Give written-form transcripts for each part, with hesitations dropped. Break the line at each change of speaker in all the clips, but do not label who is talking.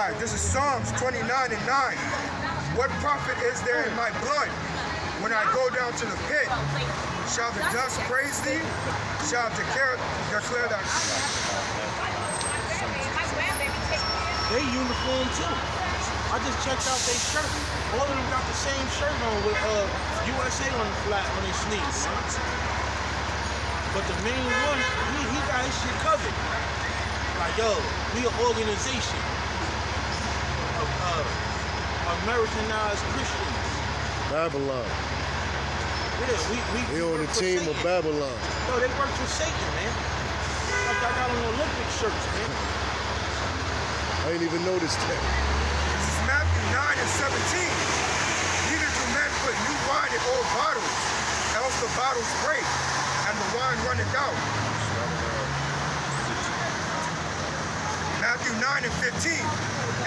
guys. This is Psalms 29 and 9. What profit is there in my blood when I go down to the pit? Shall the dust praise thee? Shall declare that?
They uniform too. I just checked out their shirt. All of them got the same shirt on with USA on the flat when they sneeze. But the main one, he got his shit covered. Like, yo, we an organization of Americanized Christians.
Babylon.
Yeah,
we on the team
Satan.
of Babylon.
Yo, they work for Satan, man. Like I got on Olympic shirts, man.
I ain't even noticed that.
This is Matthew 9 and 17. Neither do men put new wine in old bottles, else the bottles break, and the wine runneth out. Matthew 9 and 15.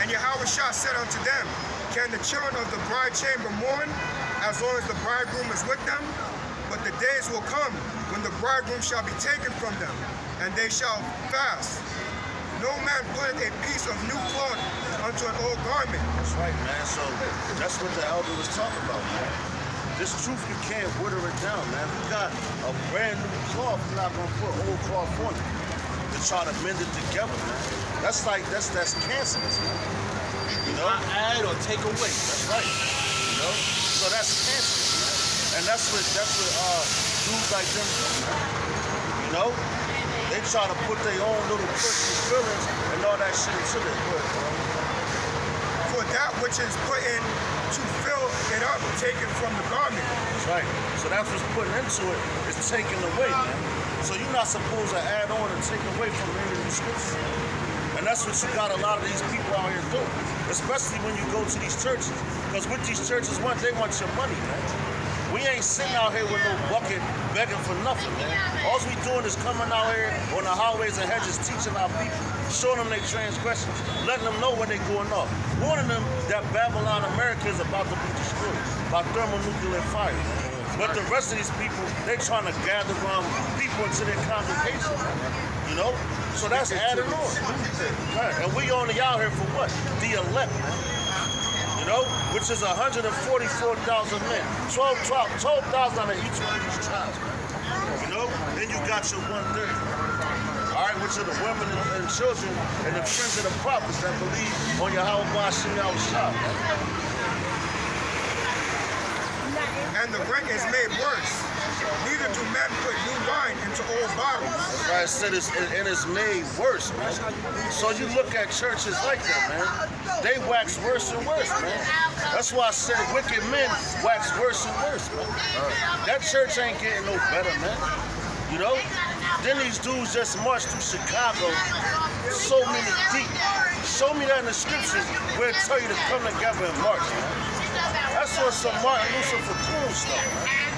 And Yahushua said unto them, Can the children of the bride chamber mourn, as long as the bridegroom is with them? But the days will come when the bridegroom shall be taken from them, and they shall fast. No man putteth a piece of new cloth unto an old garment.
That's right, man. So that's what the elder was talking about, man. This truth, you can't water it down, man. We got a brand new cloth. We're not gonna put old cloth on it to try to mend it together, man. That's cancerous, man. You know?
Not add or take away.
That's right. You know? So that's cancerous, man. And that's what dudes like them do, man. You know? They try to put their own little personal feelings and all that shit into their work, bro.
For that which is put in to fill it up, taken from the garment.
That's right. So that's what's put into it is taken away, man. So you're not supposed to add on and take away from any of the scriptures. And that's what you got a lot of these people out here doing. Especially when you go to these churches. Because with these churches, they want your money, man. We ain't sitting out here with no bucket begging for nothing, man. All we doing is coming out here on the highways and hedges teaching our people, showing them their transgressions, letting them know when they're going off, warning them that Babylon America is about to be destroyed by thermonuclear fire. But the rest of these people, they trying to gather people into their congregation, you know? So that's adding on. Right. And we only out here for what? The elect, man. You know, which is 144,000 men, 12,000 out of each one of these tribes, man. You know, then you got your 1/3, all right, which are the women and children and the friends of the prophets that believe on Yahweh Bashim Yahushua.
And the rent is made worse. Neither do men put new wine into old bottles.
That's right, I said it's made worse, man. So you look at churches like that, man. They wax worse and worse, man. That's why I said wicked men wax worse and worse, man. That church ain't getting no better, man. You know? Then these dudes just marched through Chicago, so many deep. Show me that in the scriptures where it tell you to come together and march, man. That's on some Martin Luther Cool stuff, man.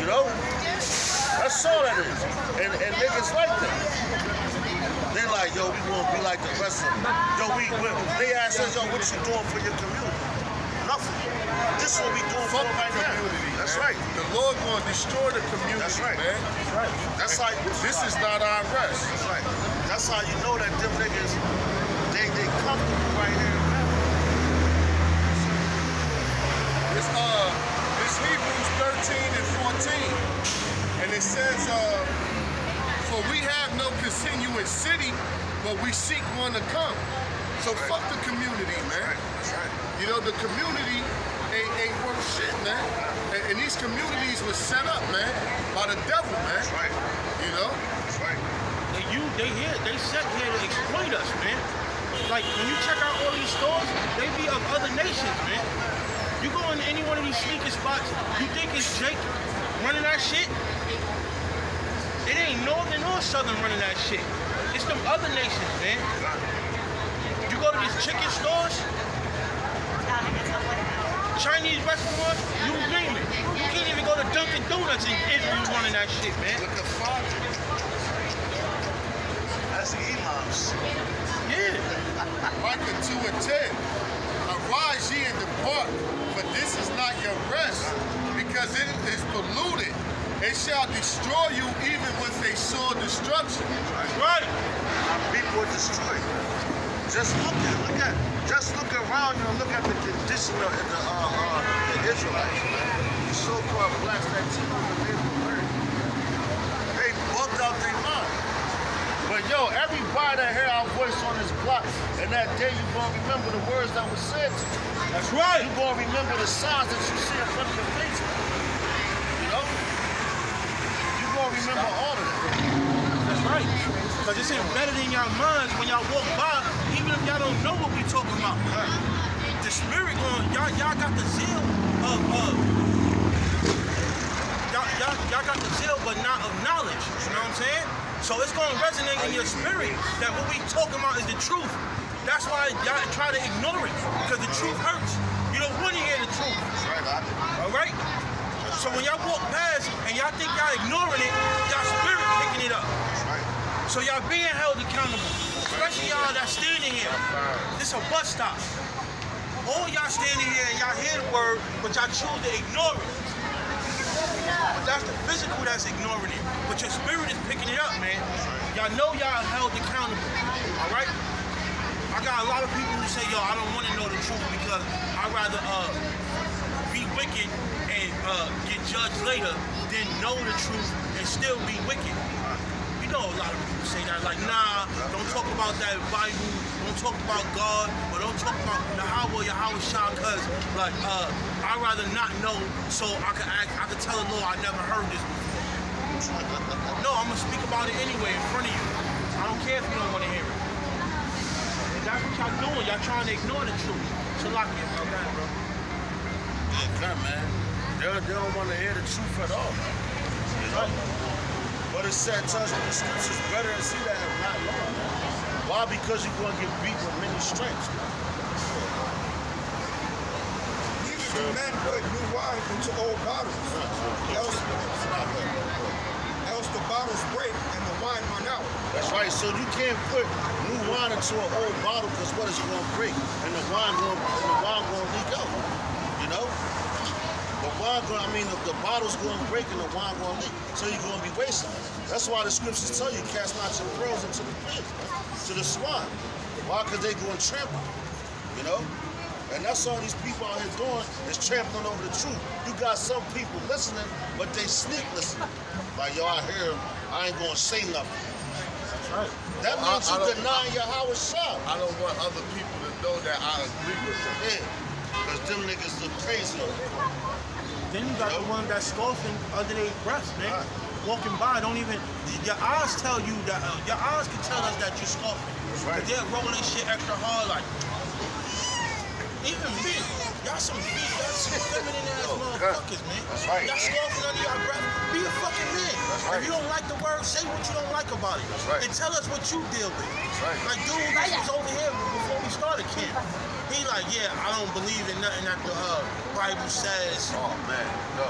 You know? That's all that is. And niggas like that. They like, yo, we won't be like the rest of them. Yo, they ask us, yo, what you doing for your community? Nothing. This is what we doing for right now. That's right.
The Lord gonna destroy the community,
That's right.
man.
That's right. That's how
This is not our rest.
That's right. That's how you know that them niggas, they comfortable right here.
It's Hebrews 13 and 14. And it says, for we have no continuous city, but we seek one to come. So fuck the community, man.
That's right.
You know, the community ain't worth shit, man. And these communities were set up, man, by the devil, man.
That's right.
You know?
That's right.
They set here to exploit us, man. Like when you check out all these stores, they be of other nations, man. You go in any one of these sneaker spots, you think it's Jake running that shit? It ain't Northern or Southern running that shit. It's them other nations, man. You go to these chicken stores, Chinese restaurants, you name it. You can't even go to Dunkin' Donuts in Israel running that shit, man.
Look at Father. That's the imams.
Yeah.
Micah 2 and 10. Arise ye and depart, for this is not your rest, because it is polluted. It shall destroy you even with a sore destruction.
Right. Our people are destroyed. Just look around and look at the condition of the Israelites, man. The so-called blacks that team on the neighborhood. They bugged out their mind. But yo, everybody that hear our voice on this block, and that day you gonna remember the words that was said to you.
That's right.
You gonna remember the signs that you see in front of your face. You know? You gonna remember all of that.
That's right. Because it's embedded in y'all minds when y'all walk by, even if y'all don't know what we talking about. The spirit going, y'all got the zeal of y'all got the zeal but not of knowledge. You know what I'm saying? So it's gonna resonate in your spirit that what we talking about is the truth. That's why y'all try to ignore it, because the truth hurts. You don't want to hear the truth. All right? So when y'all walk past and y'all think y'all ignoring it, y'all spirit picking it up. So y'all being held accountable, especially y'all that's standing here. This a bus stop. All y'all standing here and y'all hear the word, but y'all choose to ignore it. But that's the physical that's ignoring it. But your spirit is picking it up, man. Y'all know y'all held accountable. All right? I got a lot of people who say, yo, I don't want to know the truth because I'd rather be wicked and get judged later than know the truth and still be wicked. You know a lot of people say that, like, nah, don't talk about that Bible, don't talk about God, or don't talk about Yahweh Shah, because, like, I'd rather not know so I can tell the Lord I never heard this before. No, I'm going to speak about it anyway in front of you. I don't care if you don't want to hear it. And that's what y'all doing. Y'all trying to ignore the truth. So lock it. Okay, bro.
Yeah, come, man. They don't want to hear the truth at all, man. You know? But it said, tells you the scriptures better and see that have not known. Why? Because you're going to get beat with many strengths.
Neither do men put new wine into old bottles. Else the bottles break and the wine run out.
That's right. So you can't put new wine into an old bottle because what is it going to break? And the wine going to leak out. You know? The bottle's going to break and the wine going to leak. So you're going to be wasting. That's why the scriptures tell you, cast not your pearls into the pit, to the swine. Why? Because they going to trample. You know? And that's all these people out here doing, is trampling over the truth. You got some people listening, but they sneak listening. Like, yo, I hear him, I ain't going to say nothing.
That's right.
That means you denying Yahweh Shah.
I don't want other people to know that I agree with them.
Yeah. Because them niggas look crazy on it.
Then you got the one that's scoffing under their breath, man. Walking by, don't even, your eyes tell you that, your eyes can tell us that you're scoffing.
Right.
Because they're rolling their shit extra hard, like, even me, y'all some feminine ass motherfuckers, man.
That's right.
Y'all scoffing under your breath. Be a fucking man.
That's right.
If you don't like the word, say what you don't like about it.
That's right.
And tell us what you deal with.
That's right.
Like, dude, this was over here before we started camp. He like, yeah, I don't believe in nothing that the Bible says.
Oh, man, no.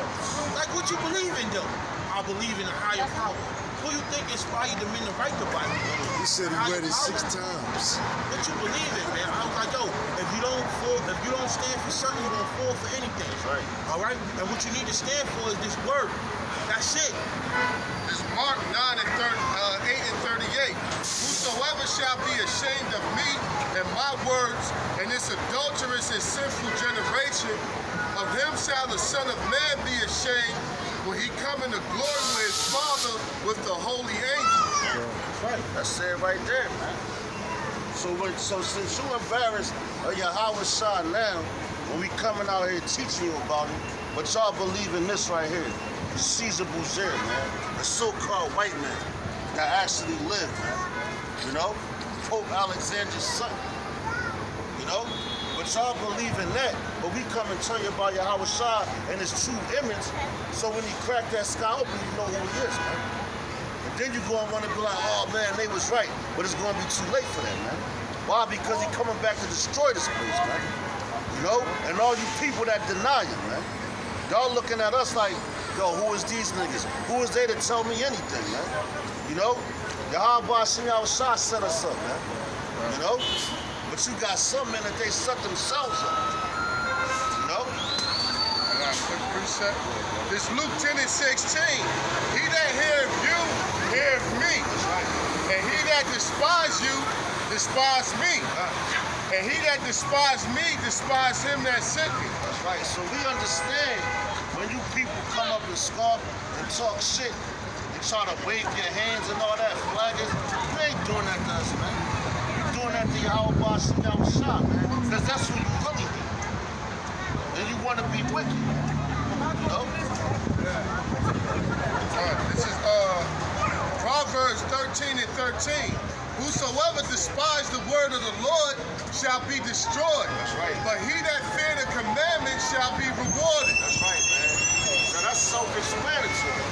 Like, what you believe in, though? I believe in a higher power. Who you think inspired the men to write the Bible?
He said he read it 6 times.
What you believe in, man? I was like, yo, if you don't stand for something, you don't fall for anything.
That's right.
All right? And what you need to stand for is this word. That's it.
It's Mark 9 and 8 and 38. Whosoever shall be ashamed of me and my words in this adulterous and sinful generation, of him shall the Son of Man be ashamed when he come in the glory with his Father with the holy angels.
That's right.
That's it right there, man. So since you embarrassed of Yahweh Shah now, when we coming out here teaching you about it, but y'all believe in this right here, Caesar Borgia, man, the so-called white man that actually lived, man. You know, Pope Alexander's son. You know, but y'all believe in that, but we come and tell you about Yahweh Shah and his true image, so when he crack that sky open, you know who he is, man. And then you go and want to be like, oh man, they was right, but it's going to be too late for that, man. Why? Because he coming back to destroy this place, man. You know, and all you people that deny him, man. Y'all looking at us like, yo, who is these niggas? Who is they to tell me anything, man? You know, Yahweh Shah set us up, man. You know? But you got some men that they set themselves up. You know?
I got a quick precept. This Luke 10 and 16. He that heareth you, heareth me. And he that despise you, despise me. And he that despised me, despise him that sent me.
That's right. So we understand when you people come up and scoff and talk shit and try to wave your hands and all that, flaggers, you ain't doing that to us, man. You're doing that to Yahweh Bashim Yahushua, man. Because that's who you really be. And you want to be wicked. You know?
This is Proverbs 13 and 13. Whosoever despise the word of the Lord shall be destroyed.
That's right.
But he that fear the commandment shall be rewarded.
That's right, man. Now that's self-explanatory.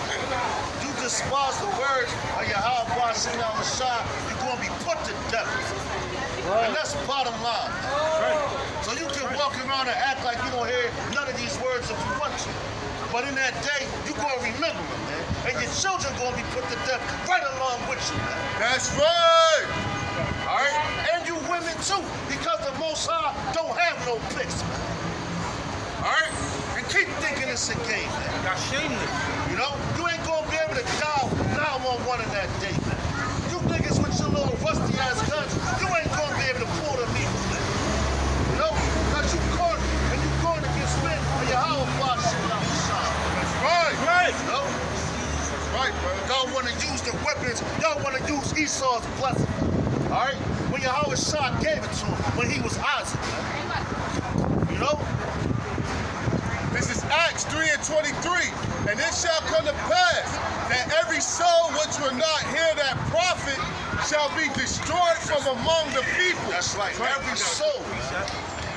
You despise the words of Yahweh Bashim Yahushua, you're going to be put to death. And that's bottom line.
Right.
So you can walk around and act like you don't hear none of these words if you want to. But in that day, you're going to remember them, man. And your children going to be put to death right along with you, man.
That's right.
All right? And you women too, because the Most High don't have no picks, man. All right? And keep thinking it's a game, man.
Got shameless.
You know? You ain't going to be able to dial 911 in that day, man. You niggas with your little rusty-ass guns, you ain't going to be able to pull them evil, man. You know? Because you caught and you going against men and your Yahweh Bashim Yahushua.
That's right.
Right.
You know?
That's right, bro.
Y'all want to use the weapons. Y'all want to use Esau's blessing. All right? When Yahweh Shah gave it to him when he was Isaac. Man. You know?
This is Acts 3 and 23. And it shall come to pass that every soul which will not hear that prophet shall be destroyed from among the people.
That's right. Every soul.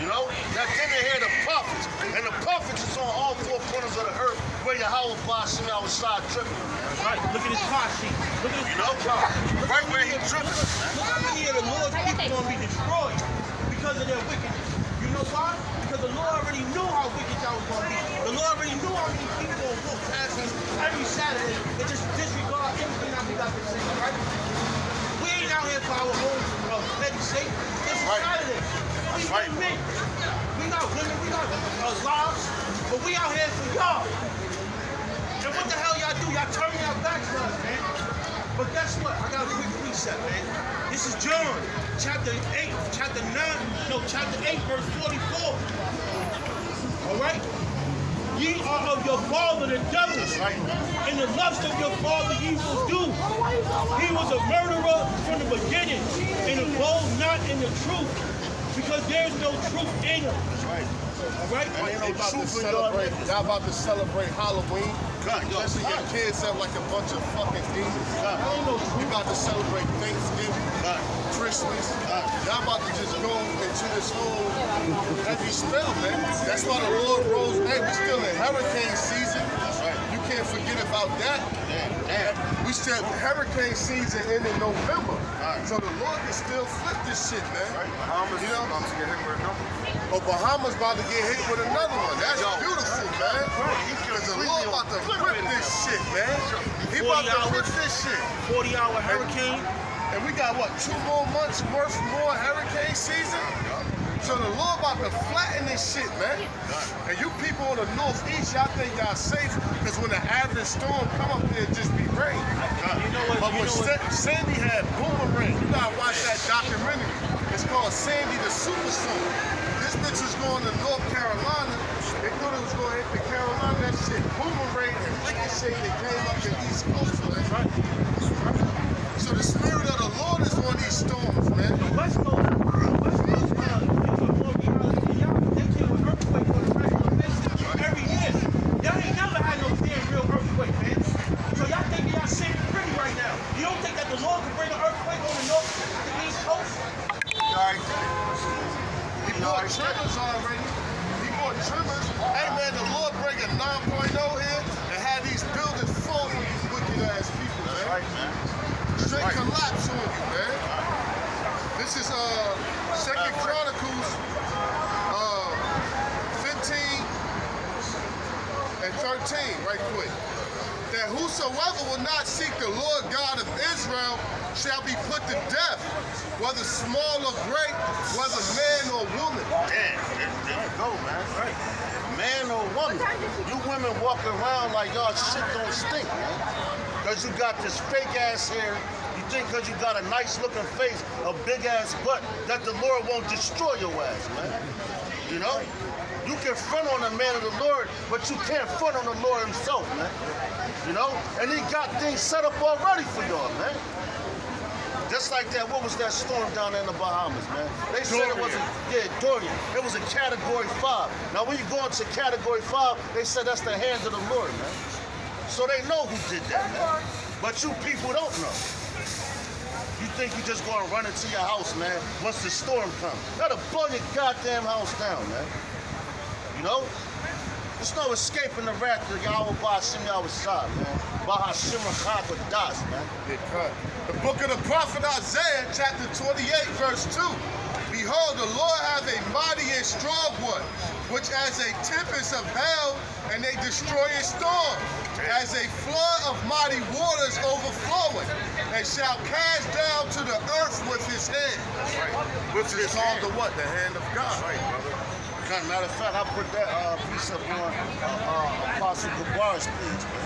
You know, that didn't hear the prophets. And the prophets is on all four corners of the earth where Yahweh Bashim Yahushua dripping.
That's right. Look at his car sheet. Look at his
You know? Right where he dripping.
Look how many of the Lord's people going to be destroyed because of their wickedness. You know why? Because the Lord already knew how wicked y'all was going to be. The Lord already knew how many people going to walk past us every Saturday and just disregard everything that we got to say, right? We ain't out here for our own petty sake. It's
Right.
Saturday. We
right.
men. We got women, we got lives, but we out here for y'all. And what the hell y'all do? Y'all turn y'all backs to us, man. But guess what? I got a quick reset, man. This is John, chapter 8, chapter 8, verse 44. All right? Ye are of your father the devil, and the lust of your father ye will do. He was a murderer from the beginning, and abode not in the truth, because there's no truth in him. All right?
Y'all about to celebrate Halloween.
God, yo,
Especially your kids have like a bunch of fucking demons. You about to celebrate Thanksgiving, Christmas. Y'all about to just go into this whole heavy spell, man. That's why the Lord rose. Hey, we still in hurricane season.
That's right.
You can't forget about that.
Damn.
We said hurricane season in November. So the Lord can still flip this shit, man.
Bahamas,
You know?
about to get hit with another.
Oh, Bahamas about to get hit with another one. That's beautiful, man. Because the Lord about to flip this shit, man. He about to flip this shit.
40-hour hurricane.
And we got, what, 2 more months worth more hurricane season? So the Lord about to flatten this shit, man. And you people on the northeast, y'all think y'all safe because when the average storm come up here, it just be rain. But when Sandy had boomerang, you gotta watch that documentary. It's called Sandy the Superstorm. This bitch was going to North Carolina. They thought it was going to hit the Carolina. That shit boomerang and ricochet that came up the East Coast. So the spirit of the Lord is on these storms, man.
The West Coast, they deal with earthquakes on a regular basis every year. Y'all ain't never had no damn real earthquake, man. So y'all think y'all sitting pretty right now. You don't think that the Lord can bring an earthquake on the East Coast?
He bought trimmers already. He bought trimmers. Hey man, the Lord bring a 9.0 here and have these buildings full of these wicked ass people, man.
Right, man.
Straight collapse on you, man. This is 2nd Chronicles 15 and 13, right quick. That whosoever will not seek the Lord God of Israel shall be put to death, whether small or great, whether man or woman.
Damn, there you go, man. Right. Man or woman. You women walking around like y'all shit don't stink, man. Because you got this fake ass hair, you think because you got a nice looking face, a big ass butt, that the Lord won't destroy your ass, man. You know? You can front on the man of the Lord, but you can't front on the Lord himself, man. You know? And he got things set up already for y'all, man. Just like that, what was that storm down there in the Bahamas, man? They said it was Dorian. It was a category 5. Now when you go into category 5, they said that's the hand of the Lord, man. So they know who did that, man. But you people don't know. You think you just gonna run into your house, man, once the storm comes. That'll blow your goddamn house down, man. You know? There's no escaping the wrath of Yahweh Ba'ashim Yahweh, man. Ba'ashim Rachak Das, man.
Get cut. The book of the prophet Isaiah, chapter 28, verse 2. Behold, the Lord hath a mighty and strong one, which as a tempest of hell and a destroying storm, as a flood of mighty waters overflowing, and shall cast down to the earth with his hand.
That's right.
Which is called the what? The hand of God.
That's right, brother. Matter of fact, I put that piece up on Apostle Gabar's page, man.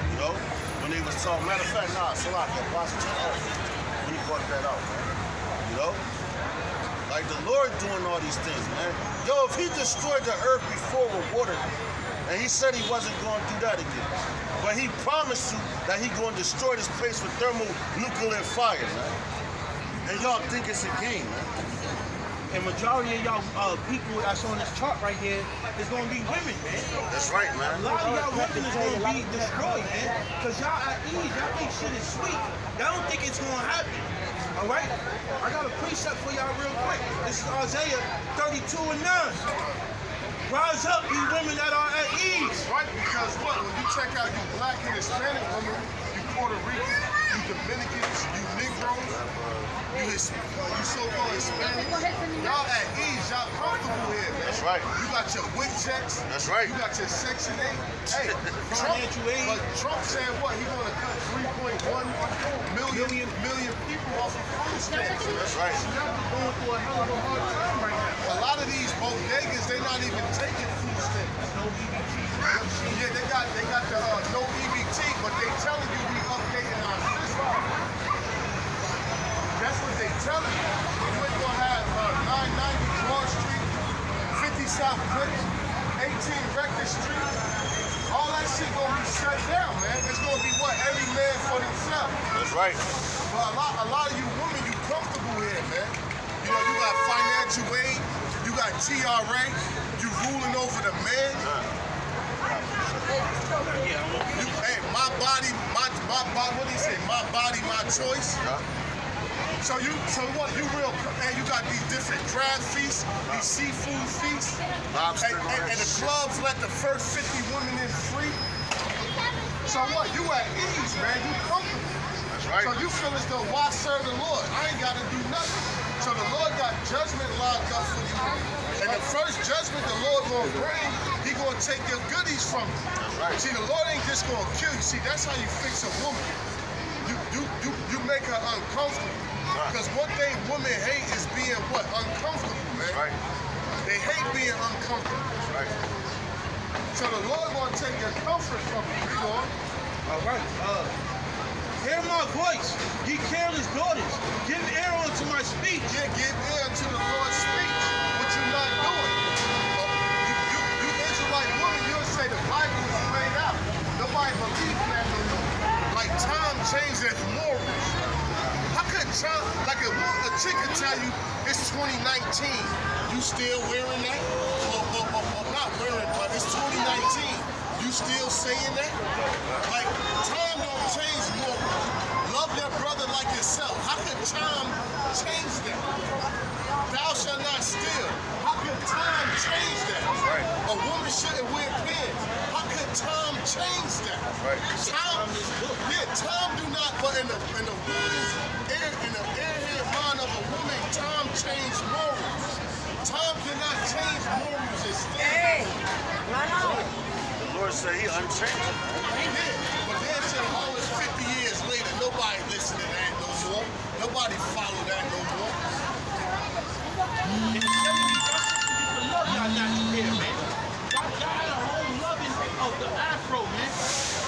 You know, when they was talking. Matter of fact, Salaki, Apostle Gabar, when he brought that out, man. You know, like the Lord doing all these things, man. Yo, if he destroyed the earth before with water, and he said he wasn't going to do that again, but he promised you that he going to destroy this place with thermonuclear fire, man. And y'all think it's a game, man.
And majority of y'all people that's on this chart right here is gonna be women, man.
That's right, man.
A lot of y'all women is gonna be destroyed, man. Cause y'all at ease, y'all think shit is sweet. Y'all don't think it's gonna happen. All right? I got a precept for y'all real quick. This is Isaiah 32 and 9. Rise up, you women that are at ease.
Right? Because what? When you check out you black and Hispanic women, you Puerto Rican, you Dominicans, you Negroes, you so-called Hispanic, y'all at ease, y'all comfortable here, man.
That's right.
You got your WIC checks.
That's right.
You got your Section 8. Hey,
Financial aid.
But Trump said what? He gonna cut 3.1 million people off of food stamps.
That's right.
Going through a hell of a hard time right now.
A lot of these bodegas, they not even taking food stamps.
No EBT.
Yeah, they got the no EBT, but they telling you we updating our system. That's what they telling you. We're gonna have 990 Broad Street, 50 South Clinton, 18 Rector Street. All that shit gonna be shut down, man. It's gonna be what? Every man for themselves.
That's right.
But a lot of you women, you comfortable here, man. You know, you got financial aid, you got TRA, you ruling over the man. Hey, my body, what do you say? My body, my choice. So what? You real? And you got these different crab feasts, these seafood feasts, and the clubs let the first 50 women in free. So what? You at ease, man. You comfortable.
That's right.
So you feel as though why serve the Lord? I ain't got to do nothing. So the Lord got judgment locked up for you. And the first judgment the Lord gonna bring, he gonna take your goodies from you.
That's right.
See, the Lord ain't just gonna kill you. See, that's how you fix a woman. You make her uncomfortable. Because one thing women hate is being what? Uncomfortable, man.
That's right.
They hate being uncomfortable.
That's right.
So the Lord gonna take your comfort from you, you know?
All right. Hear my voice, ye careless daughters. Give ear unto my speech.
Yeah, give ear to the Lord's speech. What you not doing? You Israelite woman, you'll say the Bible was made out. Nobody believes in that no more. Like time changes morals. How could time, like a chick can tell you it's 2019, you still wearing that? Or not wearing, but it's 2019. You still saying that? Like, time don't change morals. Love your brother like yourself. How could time change that? Thou shalt not steal. How could time change that?
Right.
A woman shouldn't wear pants. How could time change that?
Right.
Time do not, but in the woman's in the airhead mind of a woman, time change morals. Time cannot change morals and standards.
The Lord said he unchangeable.
Yeah, but then say, oh, it's 50 years later, nobody listen to that no more. Nobody follow that no more.
In the 70s, y'all used to love y'all natural hair, man. Y'all had a whole loving of the afro, man.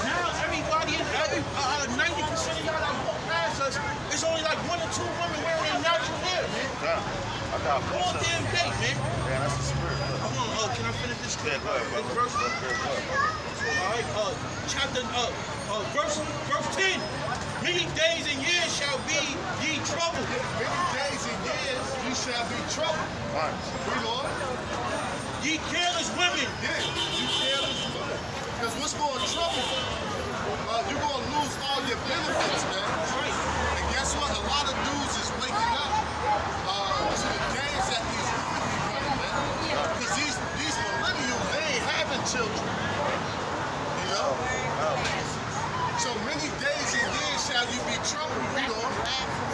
Now everybody, out of 90% of y'all that walk past us, it's
God
All
bless us.
damn day, man.
Yeah, that's the spirit.
Come on, can I finish this?
Yeah, go ahead,
This
brother.
verse? All right, verse 10. Many days and years shall be ye troubled.
Many days and years you shall be troubled.
Right.
Read on.
Ye careless women.
Yeah, you careless women. Because what's going to trouble you? You're going to lose all your benefits, man.
Right.
And guess what? A lot of dudes is waking up to the games that these women be running, man. Because these millennials, they ain't having children. You know? So many days and years shall you be troubled. Read on.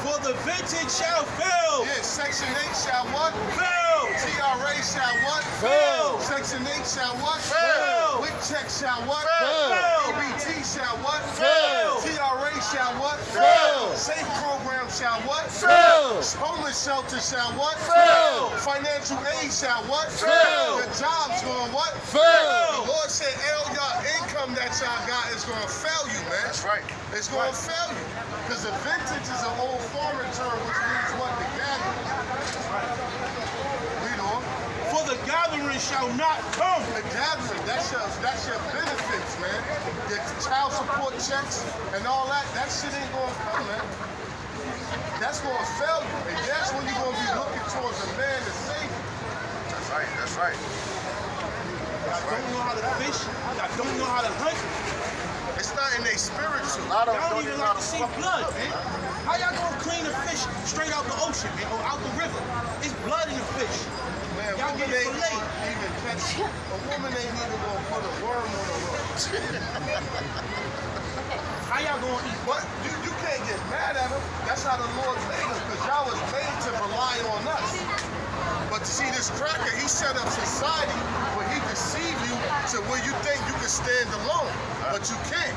For the vintage shall fail.
Yeah, Section 8 shall what?
Fail.
TRA shall what?
Fail.
Section 8 shall what?
Fail.
WIC check shall what?
Fail.
EBT shall what?
Fail.
TRA shall what?
Fail.
Safe program shall what?
Fail.
Homeless shelter shall what?
Fail.
Financial aid shall what?
Fail.
Your job's going what?
Fail.
The Lord said all y'all income that y'all got is going to fail you, man.
That's right.
It's going to fail you. Because the vintage is an old foreign term, which means what? The gathering. Read on.
For the gathering shall not come.
The gathering, that's your benefits, man. Your child support checks and all that shit ain't gonna come, man. That's gonna fail you. And that's when you're gonna be looking towards a man to save you.
That's right. That's right.
I don't know how to fish. I don't know how to hunt.
It's not in their spiritual.
A lot of
I
them
don't even like to see blood, man. How y'all gonna clean a fish straight out the ocean, man, or out the river? It's blood in the fish.
Man,
Y'all
woman
get it
ain't
filleted.
even catch a woman ain't even gonna put a worm on a hook.
How y'all gonna eat?
But you can't get mad at them. That's how the Lord made us, because y'all was made to rely on us. But see, this cracker, he set up society where he deceive you to where you think you can stand alone, but you can't.